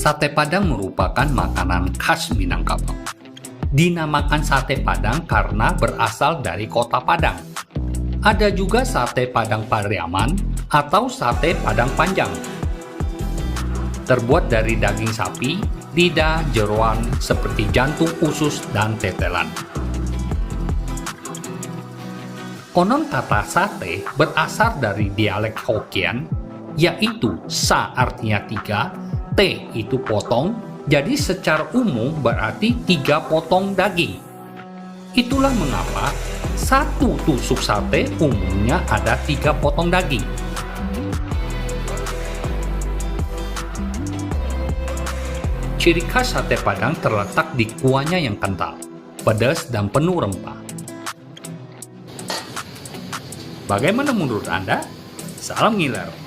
Sate Padang merupakan makanan khas Minangkabau. Dinamakan sate Padang karena berasal dari kota Padang. Ada juga sate Padang Pariaman atau sate Padang Panjang. Terbuat dari daging sapi, lidah, jeroan seperti jantung, usus, dan tetelan. Konon kata sate berasal dari dialek Hokkien, yaitu sa artinya 3, t itu potong, jadi secara umum berarti 3 potong daging. Itulah mengapa satu tusuk sate umumnya ada 3 potong daging. Ciri khas sate Padang terletak di kuahnya yang kental, pedas, dan penuh rempah. Bagaimana menurut Anda? Salam ngiler!